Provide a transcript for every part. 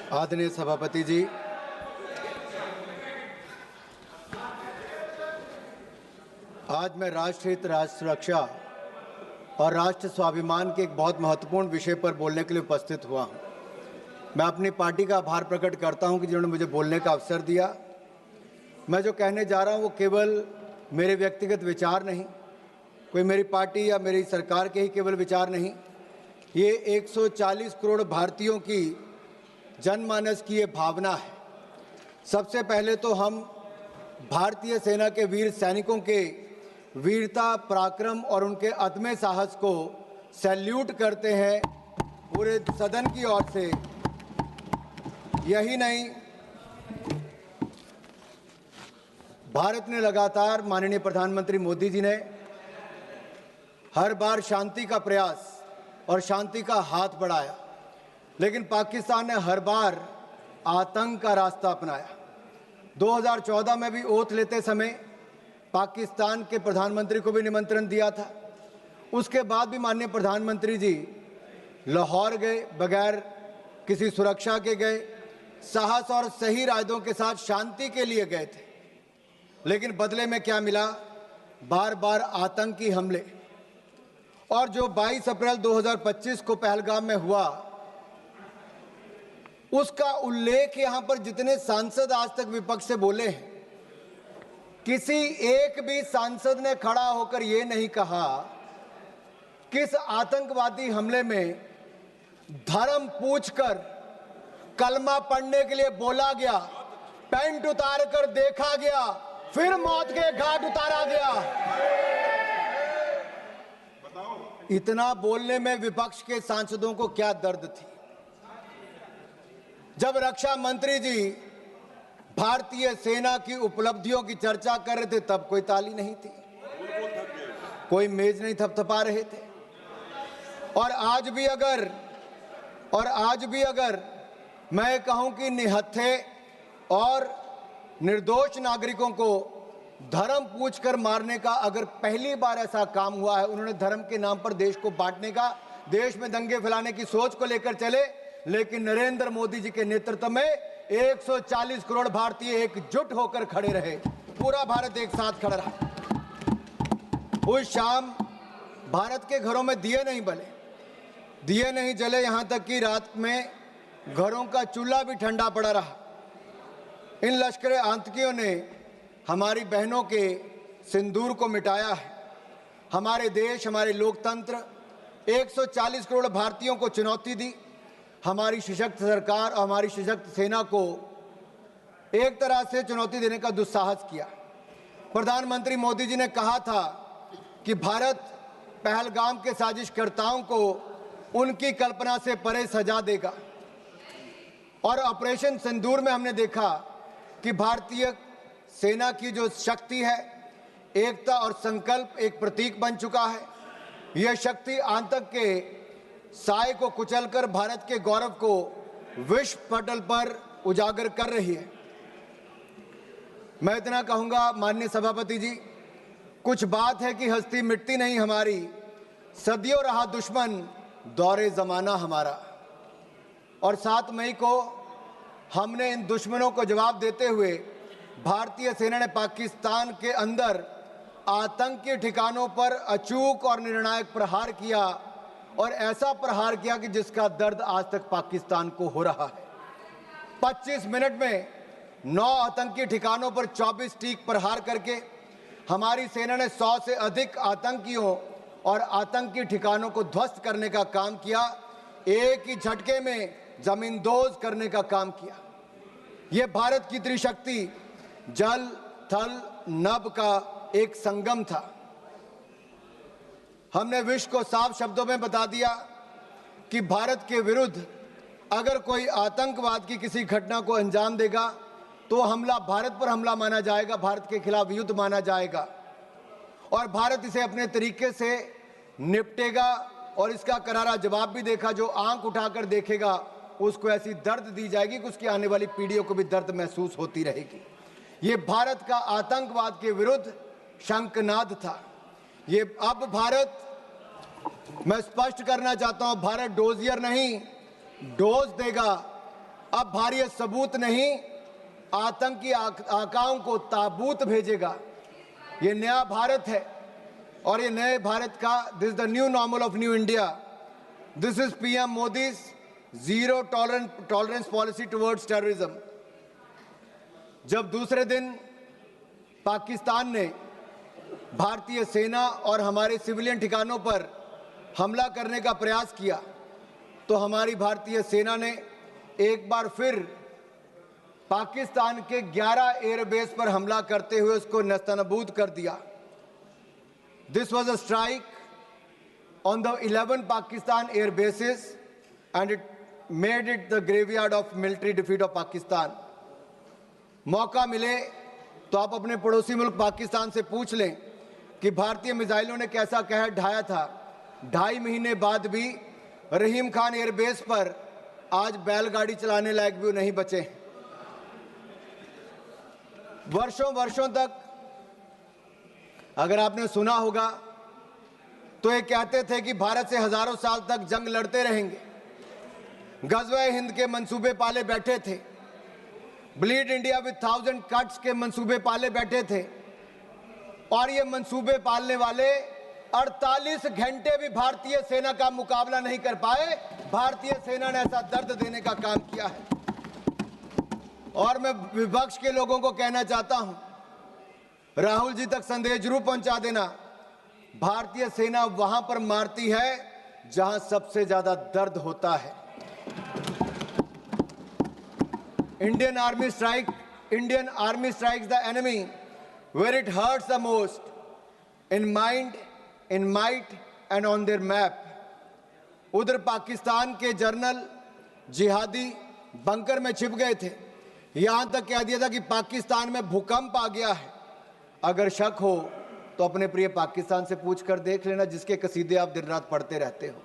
आदरणीय सभापति जी, आज मैं राष्ट्र हित, राष्ट्र सुरक्षा और राष्ट्र स्वाभिमान के एक बहुत महत्वपूर्ण विषय पर बोलने के लिए उपस्थित हुआ हूं। मैं अपनी पार्टी का आभार प्रकट करता हूं कि जिन्होंने मुझे बोलने का अवसर दिया। मैं जो कहने जा रहा हूं वो केवल मेरे व्यक्तिगत विचार नहीं, कोई मेरी पार्टी या मेरी सरकार के ही केवल विचार नहीं, ये 140 करोड़ भारतीयों की जनमानस की ये भावना है। सबसे पहले तो हम भारतीय सेना के वीर सैनिकों के वीरता, पराक्रम और उनके अदम्य साहस को सैल्यूट करते हैं पूरे सदन की ओर से। यही नहीं, भारत ने लगातार, माननीय प्रधानमंत्री मोदी जी ने हर बार शांति का प्रयास और शांति का हाथ बढ़ाया, लेकिन पाकिस्तान ने हर बार आतंक का रास्ता अपनाया। 2014 में भी ओथ लेते समय पाकिस्तान के प्रधानमंत्री को भी निमंत्रण दिया था। उसके बाद भी माननीय प्रधानमंत्री जी लाहौर गए, बगैर किसी सुरक्षा के गए, साहस और सही इरादों के साथ शांति के लिए गए थे। लेकिन बदले में क्या मिला? बार बार आतंकी हमले। और जो 22 अप्रैल 2025 को पहलगाम में हुआ, उसका उल्लेख यहां पर जितने सांसद आज तक विपक्ष से बोले हैं, किसी एक भी सांसद ने खड़ा होकर यह नहीं कहा किस आतंकवादी हमले में धर्म पूछकर कलमा पढ़ने के लिए बोला गया, पैंट उतार कर देखा गया, फिर मौत के घाट उतारा गया। इतना बोलने में विपक्ष के सांसदों को क्या दर्द थी। जब रक्षा मंत्री जी भारतीय सेना की उपलब्धियों की चर्चा कर रहे थे, तब कोई ताली नहीं थी, कोई मेज नहीं थपथपा रहे थे। और आज भी अगर मैं कहूं कि निहत्थे और निर्दोष नागरिकों को धर्म पूछकर मारने का अगर पहली बार ऐसा काम हुआ है, उन्होंने धर्म के नाम पर देश को बांटने का, देश में दंगे फैलाने की सोच को लेकर चले, लेकिन नरेंद्र मोदी जी के नेतृत्व में 140 करोड़ भारतीय एकजुट होकर खड़े रहे। पूरा भारत एक साथ खड़ा रहा। उस शाम भारत के घरों में दिए नहीं जले, यहां तक कि रात में घरों का चूल्हा भी ठंडा पड़ा रहा। इन लश्कर आतंकियों ने हमारी बहनों के सिंदूर को मिटाया है। हमारे देश, हमारे लोकतंत्र, 140 करोड़ भारतीयों को चुनौती दी। हमारी सशक्त सरकार और हमारी सशक्त सेना को एक तरह से चुनौती देने का दुस्साहस किया। प्रधानमंत्री मोदी जी ने कहा था कि भारत पहलगाम के साजिशकर्ताओं को उनकी कल्पना से परे सजा देगा। और ऑपरेशन सिंदूर में हमने देखा कि भारतीय सेना की जो शक्ति है, एकता और संकल्प एक प्रतीक बन चुका है। यह शक्ति आतंक के साए को कुचलकर भारत के गौरव को विश्व पटल पर उजागर कर रही है। मैं इतना कहूंगा माननीय सभापति जी, कुछ बात है कि हस्ती मिटती नहीं हमारी, सदियों रहा दुश्मन दौरे जमाना हमारा। और 7 मई को हमने इन दुश्मनों को जवाब देते हुए भारतीय सेना ने पाकिस्तान के अंदर आतंकी ठिकानों पर अचूक और निर्णायक प्रहार किया, और ऐसा प्रहार किया कि जिसका दर्द आज तक पाकिस्तान को हो रहा है। 25 मिनट में 9 आतंकी ठिकानों पर 24 टीक प्रहार करके हमारी सेना ने 100 से अधिक आतंकियों और आतंकी ठिकानों को ध्वस्त करने का काम किया। एक ही झटके में जमींदोज करने का काम किया। यह भारत की त्रिशक्ति जल, थल, नभ का एक संगम था। हमने विश्व को साफ शब्दों में बता दिया कि भारत के विरुद्ध अगर कोई आतंकवाद की किसी घटना को अंजाम देगा तो हमला भारत पर हमला माना जाएगा, भारत के खिलाफ युद्ध माना जाएगा, और भारत इसे अपने तरीके से निपटेगा। और इसका करारा जवाब भी देखा। जो आंख उठाकर देखेगा उसको ऐसी दर्द दी जाएगी कि उसकी आने वाली पीढ़ियों को भी दर्द महसूस होती रहेगी। ये भारत का आतंकवाद के विरुद्ध शंखनाद था। ये अब भारत, मैं स्पष्ट करना चाहता हूं, भारत डोजियर नहीं, डोज देगा। अब भारत सबूत नहीं, आतंकी आकाओं को ताबूत भेजेगा। ये नया भारत है और ये नए भारत का this the new normal of new India. This is PM Modi's zero tolerance policy towards terrorism. जब दूसरे दिन पाकिस्तान ने भारतीय सेना और हमारे सिविलियन ठिकानों पर हमला करने का प्रयास किया तो हमारी भारतीय सेना ने एक बार फिर पाकिस्तान के 11 एयरबेस पर हमला करते हुए उसको नेस्तनाबूद कर दिया। This was a strike on the 11 Pakistan air bases and it made it the graveyard of military defeat of Pakistan. मौका मिले तो आप अपने पड़ोसी मुल्क पाकिस्तान से पूछ लें कि भारतीय मिसाइलों ने कैसा कहर ढाया था। 2.5 महीने बाद भी रहीम खान एयरबेस पर आज बैलगाड़ी चलाने लायक भी नहीं बचे। वर्षों तक अगर आपने सुना होगा तो ये कहते थे कि भारत से हजारों साल तक जंग लड़ते रहेंगे। गज़वे हिंद के मंसूबे पाले बैठे थे, ब्लीड इंडिया विद 1000 कट्स के मंसूबे पाले बैठे थे और ये मंसूबे पालने वाले 48 घंटे भी भारतीय सेना का मुकाबला नहीं कर पाए। भारतीय सेना ने ऐसा दर्द देने का काम किया है। और मैं विपक्ष के लोगों को कहना चाहता हूं, राहुल जी तक संदेश जरूर पहुंचा देना। भारतीय सेना वहां पर मारती है जहां सबसे ज्यादा दर्द होता है। Indian army strikes the enemy where it hurts the most, in mind, in might and on their map। उधर पाकिस्तान के जर्नल जिहादी बंकर में छिप गए थे। यहां तक कह दिया था कि पाकिस्तान में भूकंप आ गया है। अगर शक हो तो अपने प्रिय पाकिस्तान से पूछ कर देख लेना, जिसके कसीदे आप दिन रात पढ़ते रहते हो।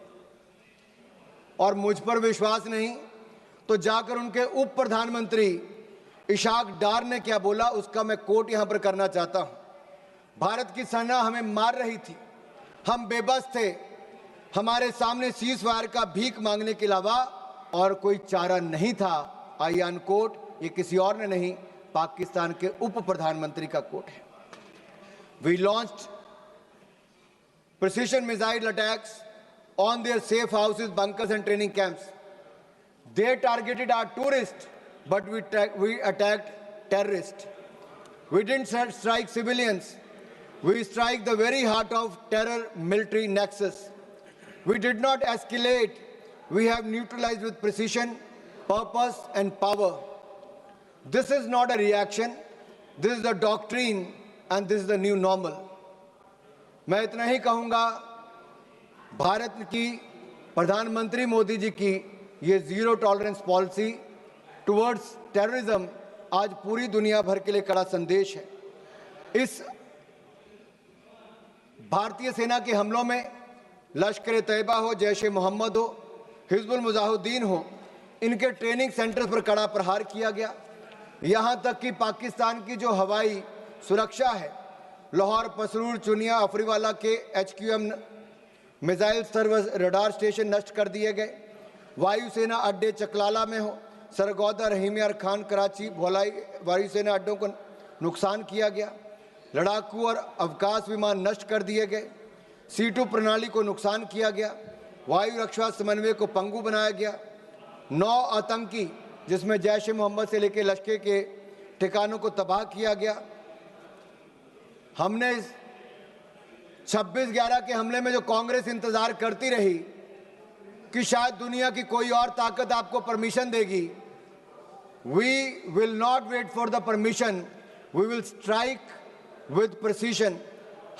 और मुझ पर विश्वास नहीं तो जाकर उनके उप प्रधानमंत्री इशाक डार ने क्या बोला उसका मैं कोट यहां पर करना चाहता हूं। भारत की सेना हमें मार रही थी, हम बेबस थे, हमारे सामने सीज फायर का भीख मांगने के अलावा और कोई चारा नहीं था। आई अनकोट, ये किसी और ने नहीं, पाकिस्तान के उप प्रधानमंत्री का कोट है। We launched precision missile attacks on their safe houses, bunkers and training camps. They targeted our tourist but we attacked terrorists. We didn't strike civilians. We strike the very heart of terror military nexus. We did not escalate. We have neutralized with precision, purpose and power. This is not a reaction. This is the doctrine and this is the new normal. मैं इतना ही कहूंगा, भारत की प्रधानमंत्री मोदी जी की ये zero tolerance policy towards terrorism आज पूरी दुनिया भर के लिए कड़ा संदेश है। इस भारतीय सेना के हमलों में लश्कर तैयबा हो, जैश ए मोहम्मद हो, हिजबुल मुजाहिदीन हो, इनके ट्रेनिंग सेंटर्स पर कड़ा प्रहार किया गया। यहां तक कि पाकिस्तान की जो हवाई सुरक्षा है, लाहौर, पसरूर, चुनिया, अफरीवाला के HQM missile service radar station नष्ट कर दिए गए। वायुसेना अड्डे चकलाला में हो, सरगोदा, रहीमियार खान, कराची, भोलाई वायुसेना अड्डों को नुकसान किया गया। लड़ाकू और अवकाश विमान नष्ट कर दिए गए। C2 प्रणाली को नुकसान किया गया। वायु रक्षा समन्वय को पंगु बनाया गया। 9 आतंकी, जिसमें जैश ए मोहम्मद से लेकर लश्कर के ठिकानों को तबाह किया गया। हमने 26/11 के हमले में जो कांग्रेस इंतजार करती रही कि शायद दुनिया की कोई और ताकत आपको परमिशन देगी, we will not wait for the permission, we will strike with precision।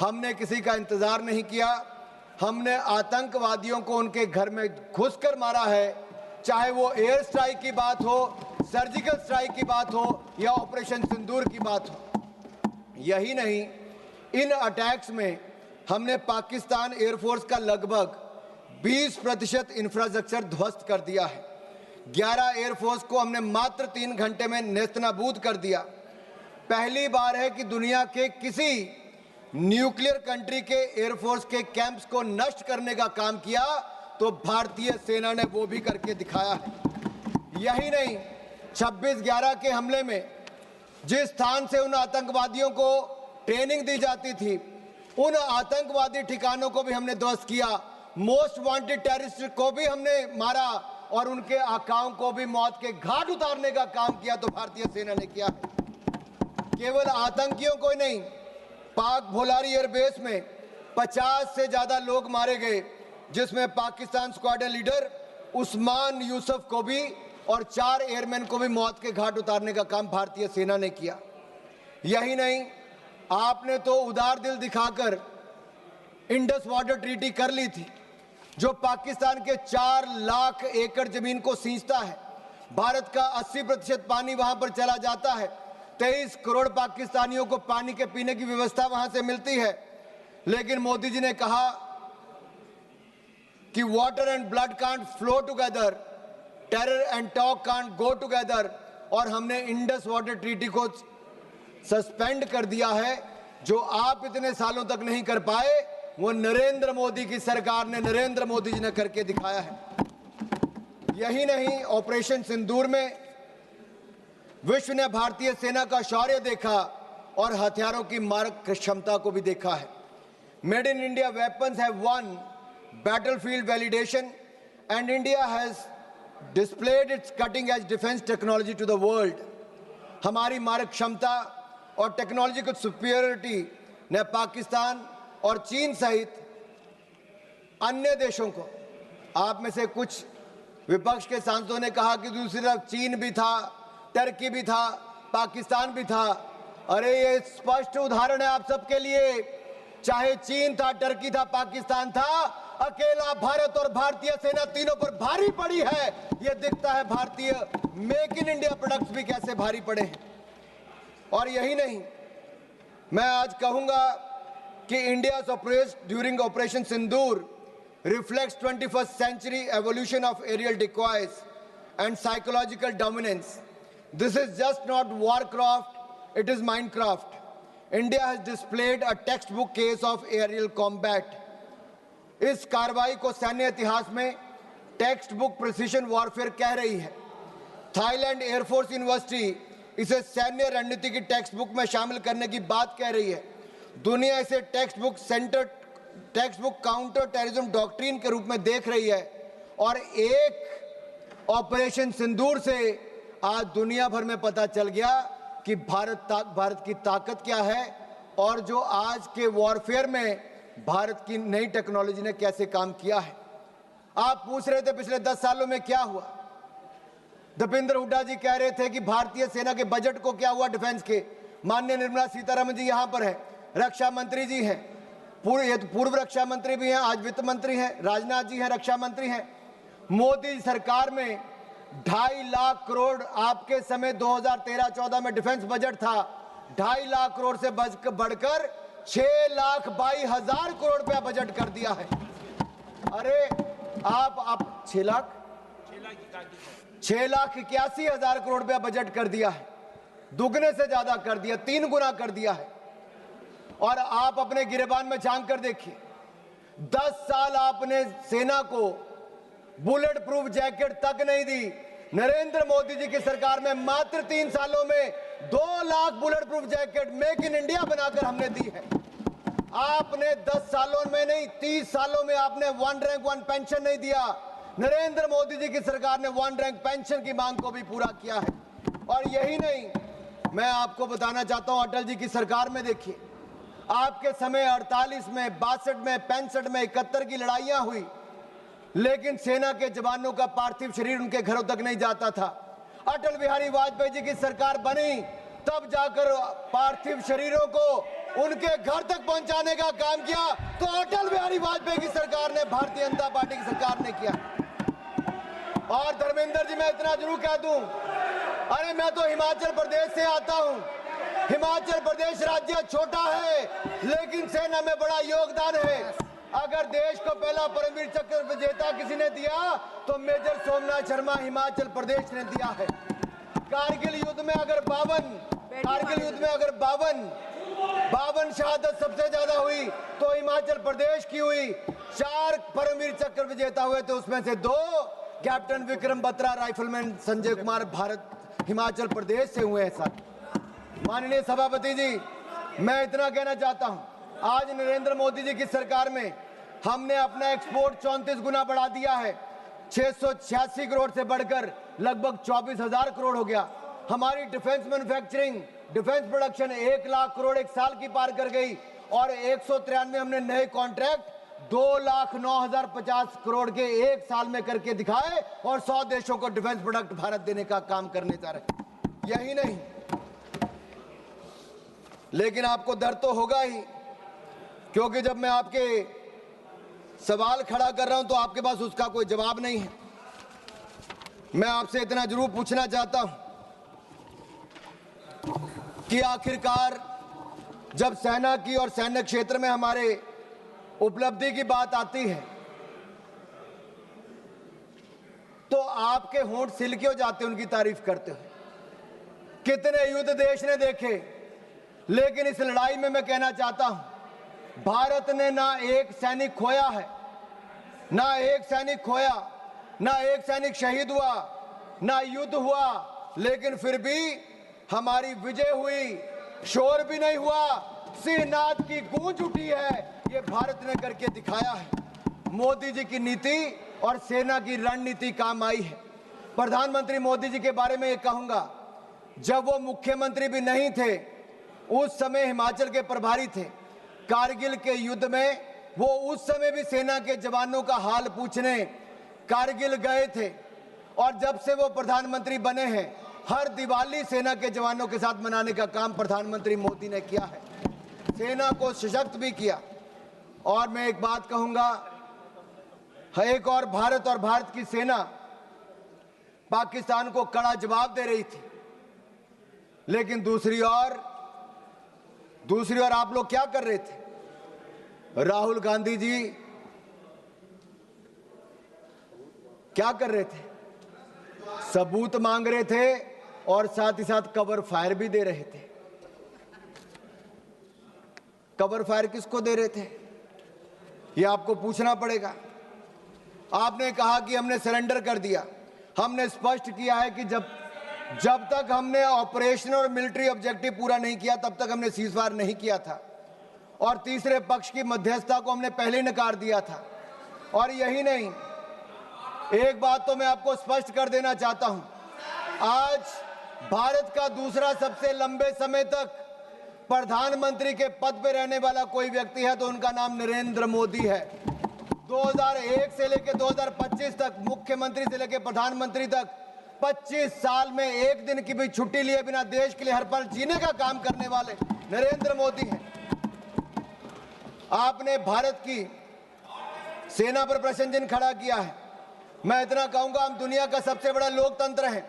हमने किसी का इंतजार नहीं किया, हमने आतंकवादियों को उनके घर में घुसकर मारा है, चाहे वो एयर स्ट्राइक की बात हो, सर्जिकल स्ट्राइक की बात हो या ऑपरेशन सिंदूर की बात हो। यही नहीं, इन अटैक्स में हमने पाकिस्तान एयरफोर्स का लगभग 20% इंफ्रास्ट्रक्चर ध्वस्त कर दिया है। 11 एयरफोर्स को हमने मात्र 3 घंटे में नेस्तनाबूद कर दिया। पहली बार है कि दुनिया के किसी न्यूक्लियर कंट्री के एयरफोर्स के कैंप्स को नष्ट करने का काम किया तो भारतीय सेना ने वो भी करके दिखाया है। यही नहीं, 26/11 के हमले में जिस स्थान से उन आतंकवादियों को ट्रेनिंग दी जाती थी, उन आतंकवादी ठिकानों को भी हमने ध्वस्त किया। मोस्ट वांटेड टेररिस्ट को भी हमने मारा और उनके आकाओं को भी मौत के घाट उतारने का काम किया तो भारतीय सेना ने किया है। केवल आतंकियों को ही नहीं, पाक भोलारी एयरबेस में 50 से ज्यादा लोग मारे गए, जिसमें पाकिस्तान स्क्वाड्रन लीडर उस्मान यूसुफ को भी और 4 एयरमैन को भी मौत के घाट उतारने का काम भारतीय सेना ने किया। यही नहीं, आपने तो उदार दिल दिखाकर इंडस वाटर ट्रीटी कर ली थी, जो पाकिस्तान के 4 लाख एकड़ जमीन को सींचता है। भारत का 80% पानी वहां पर चला जाता है। 23 करोड़ पाकिस्तानियों को पानी के पीने की व्यवस्था वहां से मिलती है। लेकिन मोदी जी ने कहा कि water and blood can't flow together, terror and talk can't go together, और हमने इंडस वाटर ट्रीटी को सस्पेंड कर दिया है। जो आप इतने सालों तक नहीं कर पाए, वो नरेंद्र मोदी की सरकार ने, नरेंद्र मोदी जी ने करके दिखाया है। यही नहीं, ऑपरेशन सिंदूर में विश्व ने भारतीय सेना का शौर्य देखा और हथियारों की मारक क्षमता को भी देखा है। Made in India weapons have one battlefield validation and India has displayed its cutting edge defense technology to the world. हमारी मारक क्षमता और टेक्नोलॉजिकल सुपीरियरिटी ने पाकिस्तान और चीन सहित अन्य देशों को, आप में से कुछ विपक्ष के सांसदों ने कहा कि दूसरी तरफ चीन भी था, टर्की भी था, पाकिस्तान भी था। अरे ये स्पष्ट उदाहरण है आप सबके लिए, चाहे चीन था, टर्की था, पाकिस्तान था, अकेला भारत और भारतीय सेना तीनों पर भारी पड़ी है। यह दिखता है भारतीय मेक इन इंडिया प्रोडक्ट्स भी कैसे भारी पड़े हैं। और यही नहीं, मैं आज कहूंगा कि India's operation during operation Sindoor reflects 21st century evolution of aerial decoys and psychological dominance. This is just not warcraft, it is Minecraft. India has displayed a textbook case of aerial combat. इस कार्रवाई को सैन्य इतिहास में text book precision warfare कह रही है। Thailand air force university इसे सैन्य रणनीति की टेक्स्ट बुक में शामिल करने की बात कह रही है। दुनिया इसे text book counter terrorism doctrine के रूप में देख रही है। और एक ऑपरेशन सिंदूर से आज दुनिया भर में पता चल गया कि भारत की ताकत क्या है और जो आज के वॉरफेयर में भारत की नई टेक्नोलॉजी ने कैसे काम किया है। आप पूछ रहे थे पिछले 10 सालों में क्या हुआ। दीपेंद्र हुड्डा जी कह रहे थे कि भारतीय सेना के बजट को क्या हुआ डिफेंस के। माननीय निर्मला सीतारमण जी यहां पर है, रक्षा मंत्री जी हैं, पूर्व रक्षा मंत्री भी हैं, आज वित्त मंत्री हैं, राजनाथ जी हैं, रक्षा मंत्री हैं। मोदी सरकार में 2.5 लाख करोड़, आपके समय 2013-14 में डिफेंस बजट था, 2.5 लाख करोड़ से बढ़कर 6,22,000 करोड़ रुपया बजट कर दिया है। अरे आप 6,81,000 करोड़ रुपया बजट कर दिया है, दुगने से ज्यादा कर दिया, 3 गुना कर दिया है। और आप अपने गिरेबान में झांक कर देखिए, 10 साल आपने सेना को बुलेट प्रूफ जैकेट तक नहीं दी। नरेंद्र मोदी जी की सरकार में मात्र 3 सालों में 2 lakh bullet proof jacket make in India बनाकर हमने दी है। आपने 10 सालों में नहीं, 30 सालों में आपने 1 रैंक 1 पेंशन नहीं दिया। नरेंद्र मोदी जी की सरकार ने 1 रैंक पेंशन की मांग को भी पूरा किया है। और यही नहीं, मैं आपको बताना चाहता हूं, अटल जी की सरकार में देखिए, आपके समय 48 में, 62 में, 65 में, 71 की लड़ाइयां हुई, लेकिन सेना के जवानों का पार्थिव शरीर उनके घरों तक नहीं जाता था। अटल बिहारी वाजपेयी जी की सरकार बनी, तब जाकर पार्थिव शरीरों को उनके घर तक पहुंचाने का काम किया। तो अटल बिहारी वाजपेयी की सरकार ने, भारतीय जनता पार्टी की सरकार ने किया। और धर्मेंद्र जी, मैं इतना जरूर कह दूं, अरे मैं तो हिमाचल प्रदेश से आता हूं। हिमाचल प्रदेश राज्य छोटा है, लेकिन सेना में बड़ा योगदान है। अगर देश को पहला परमवीर चक्र विजेता किसी ने दिया तो मेजर सोमनाथ शर्मा हिमाचल प्रदेश ने दिया है। कारगिल युद्ध में अगर 52 शहादत सबसे ज्यादा हुई तो हिमाचल प्रदेश की हुई। 4 परमवीर चक्र विजेता हुए थे, उसमें से 2 कैप्टन विक्रम बत्रा, राइफलमैन संजय कुमार भारत हिमाचल प्रदेश से हुए हैं सर। माननीय सभापति जी, मैं इतना कहना चाहता हूं, आज नरेंद्र मोदी जी की सरकार में हमने अपना एक्सपोर्ट 34 गुना बढ़ा दिया है। 686 करोड़ से बढ़कर लगभग 24,000 करोड़ हो गया। हमारी defence manufacturing, defence production 1 lakh crore एक साल की पार कर गई और 193 हमने नए कॉन्ट्रैक्ट 2,09,050 करोड़ के एक साल में करके दिखाए और 100 देशों को डिफेंस प्रोडक्ट भारत देने का काम करने जा रहे। यही नहीं, लेकिन आपको डर तो होगा ही, क्योंकि जब मैं आपके सवाल खड़ा कर रहा हूं तो आपके पास उसका कोई जवाब नहीं है। मैं आपसे इतना जरूर पूछना चाहता हूं कि आखिरकार जब सेना की और सैन्य क्षेत्र में हमारे उपलब्धि की बात आती है तो आपके होंठ सिल क्यों जाते, उनकी तारीफ करते हो। कितने युद्ध देश ने देखे, लेकिन इस लड़ाई में मैं कहना चाहता हूं, भारत ने ना एक सैनिक खोया है, ना एक सैनिक खोया, ना एक सैनिक शहीद हुआ, ना युद्ध हुआ, लेकिन फिर भी हमारी विजय हुई, शोर भी नहीं हुआ, सिंहनाद की गूंज उठी है। ये भारत ने करके दिखाया है। मोदी जी की नीति और सेना की रणनीति काम आई है। प्रधानमंत्री मोदी जी के बारे में ये कहूंगा, जब वो मुख्यमंत्री भी नहीं थे, उस समय हिमाचल के प्रभारी थे। कारगिल के युद्ध में वो उस समय भी सेना के जवानों का हाल पूछने कारगिल गए थे, और जब से वो प्रधानमंत्री बने हैं, हर दिवाली सेना के जवानों के साथ मनाने का काम प्रधानमंत्री मोदी ने किया है। सेना को सशक्त भी किया। और मैं एक बात कहूंगा, एक और भारत की सेना पाकिस्तान को कड़ा जवाब दे रही थी, लेकिन दूसरी ओर आप लोग क्या कर रहे थे? राहुल गांधी जी क्या कर रहे थे? सबूत मांग रहे थे और साथ ही साथ कवर फायर भी दे रहे थे। कवर फायर किसको दे रहे थे, ये आपको पूछना पड़ेगा। आपने कहा कि हमने सरेंडर कर दिया। हमने स्पष्ट किया है कि जब तक हमने ऑपरेशनल और मिलिट्री ऑब्जेक्टिव पूरा नहीं किया, तब तक हमने सीजफायर नहीं किया था, और तीसरे पक्ष की मध्यस्थता को हमने पहले ही नकार दिया था। और यही नहीं, एक बात तो मैं आपको स्पष्ट कर देना चाहता हूं, आज भारत का दूसरा सबसे लंबे समय तक प्रधानमंत्री के पद पे रहने वाला कोई व्यक्ति है तो उनका नाम नरेंद्र मोदी है। 2001 से लेकर 2025 तक, मुख्यमंत्री से लेकर प्रधानमंत्री तक 25 साल में एक दिन की भी छुट्टी लिए बिना देश के लिए हर पल जीने का काम करने वाले नरेंद्र मोदी हैं। आपने भारत की सेना पर प्रश्न चिन्ह खड़ा किया है। मैं इतना कहूंगा, हम दुनिया का सबसे बड़ा लोकतंत्र है,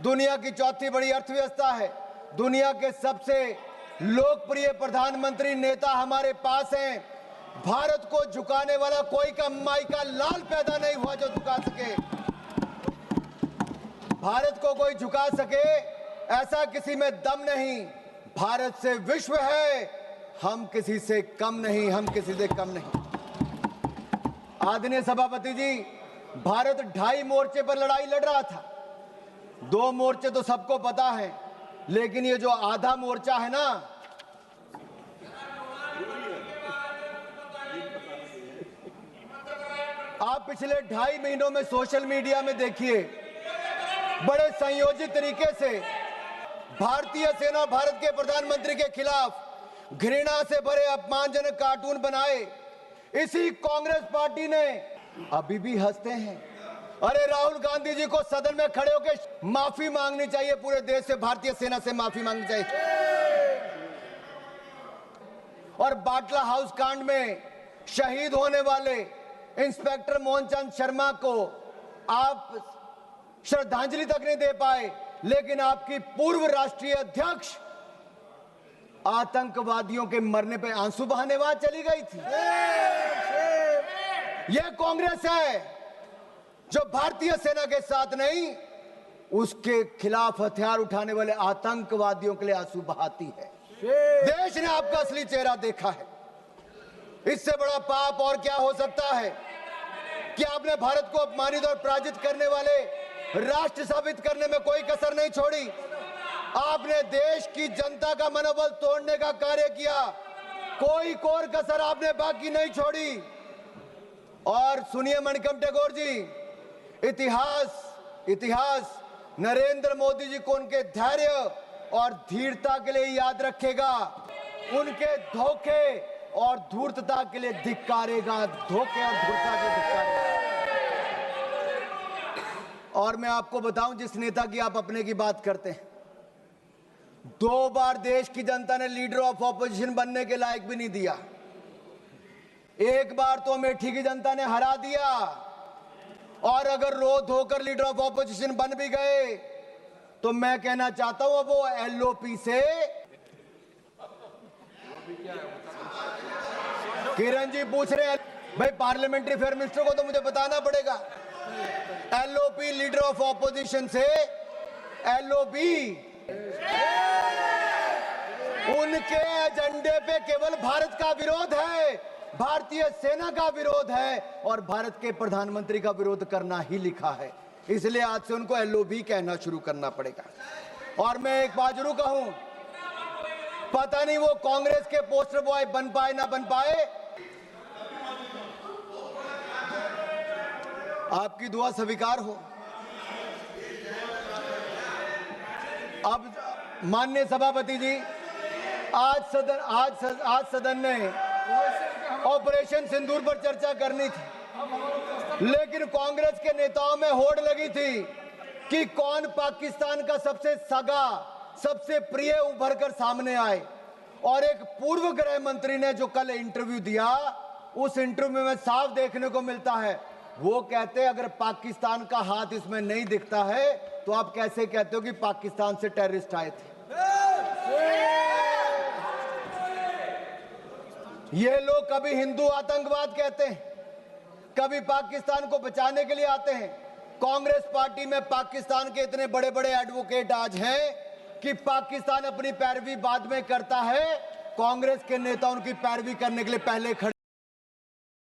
दुनिया की चौथी बड़ी अर्थव्यवस्था है, दुनिया के सबसे लोकप्रिय प्रधानमंत्री नेता हमारे पास हैं। भारत को झुकाने वाला कोई कमाई का लाल पैदा नहीं हुआ जो झुका सके। भारत को कोई झुका सके ऐसा किसी में दम नहीं। भारत से विश्व है, हम किसी से कम नहीं, हम किसी से कम नहीं। आदरणीय सभापति जी, भारत 2.5 मोर्चे पर लड़ाई लड़ रहा था। 2 मोर्चे तो सबको पता है, लेकिन ये जो आधा मोर्चा है ना, आप पिछले 2.5 महीनों में सोशल मीडिया में देखिए, बड़े संयोजित तरीके से भारतीय सेना भारत के प्रधानमंत्री के खिलाफ घृणा से भरे अपमानजनक कार्टून बनाए। इसी कांग्रेस पार्टी ने अभी भी हंसते हैं। अरे राहुल गांधी जी को सदन में खड़े होकर माफी मांगनी चाहिए, पूरे देश से, भारतीय सेना से माफी मांगनी चाहिए। और बाटला हाउस कांड में शहीद होने वाले इंस्पेक्टर मोहनचंद शर्मा को आप श्रद्धांजलि तक नहीं दे पाए, लेकिन आपकी पूर्व राष्ट्रीय अध्यक्ष आतंकवादियों के मरने पे आंसू बहाने वहां चली गई थी। यह कांग्रेस है जो भारतीय सेना के साथ नहीं, उसके खिलाफ हथियार उठाने वाले आतंकवादियों के लिए आंसू बहाती है। देश ने आपका असली चेहरा देखा है। इससे बड़ा पाप और क्या हो सकता है कि आपने भारत को अपमानित और पराजित करने वाले राष्ट्र साबित करने में कोई कसर नहीं छोड़ी। आपने देश की जनता का मनोबल तोड़ने का कार्य किया, कोई कोर कसर आपने बाकी नहीं छोड़ी। और सुनिए मणिकम टैगोर जी, इतिहास नरेंद्र मोदी जी को उनके धैर्य और धीरता के लिए याद रखेगा, उनके धोखे और धूर्तता के लिए धिक्कारेगा, धोखे और धूर्तता के लिए धिक्कारेगा। और मैं आपको बताऊं, जिस नेता की आप अपने की बात करते हैं, 2 बार देश की जनता ने लीडर ऑफ ऑपोजिशन बनने के लायक भी नहीं दिया। एक बार तो अमेठी की जनता ने हरा दिया, और अगर रो धोकर लीडर ऑफ ऑपोजिशन बन भी गए तो मैं कहना चाहता हूं अब वो एलओपी से, किरण जी पूछ रहे हैं भाई, पार्लियामेंट्री अफेयर मिनिस्टर को तो मुझे बताना पड़ेगा, एलओपी लीडर ऑफ ऑपोजिशन से एलओपी उनके एजेंडे पे केवल भारत का विरोध है, भारतीय सेना का विरोध है और भारत के प्रधानमंत्री का विरोध करना ही लिखा है। इसलिए आज से उनको एलओपी कहना शुरू करना पड़ेगा। और मैं एक बात जरूर कहूं, पता नहीं वो कांग्रेस के पोस्टर बॉय बन पाए ना बन पाए, आपकी दुआ स्वीकार हो। अब माननीय सभापति जी, आज सदन ने ऑपरेशन सिंदूर पर चर्चा करनी थी, लेकिन कांग्रेस के नेताओं में होड़ लगी थी कि कौन पाकिस्तान का सबसे सगा, सबसे प्रिय उभर कर सामने आए। और एक पूर्व गृह मंत्री ने जो कल इंटरव्यू दिया, उस इंटरव्यू में साफ देखने को मिलता है, वो कहते हैं अगर पाकिस्तान का हाथ इसमें नहीं दिखता है तो आप कैसे कहते हो कि पाकिस्तान से टेररिस्ट आए थे। ये लोग कभी हिंदू आतंकवाद कहते हैं, कभी पाकिस्तान को बचाने के लिए आते हैं। कांग्रेस पार्टी में पाकिस्तान के इतने बड़े बड़े एडवोकेट आज हैं कि पाकिस्तान अपनी पैरवी बाद में करता है, कांग्रेस के नेता उनकी पैरवी करने के लिए पहले खड़े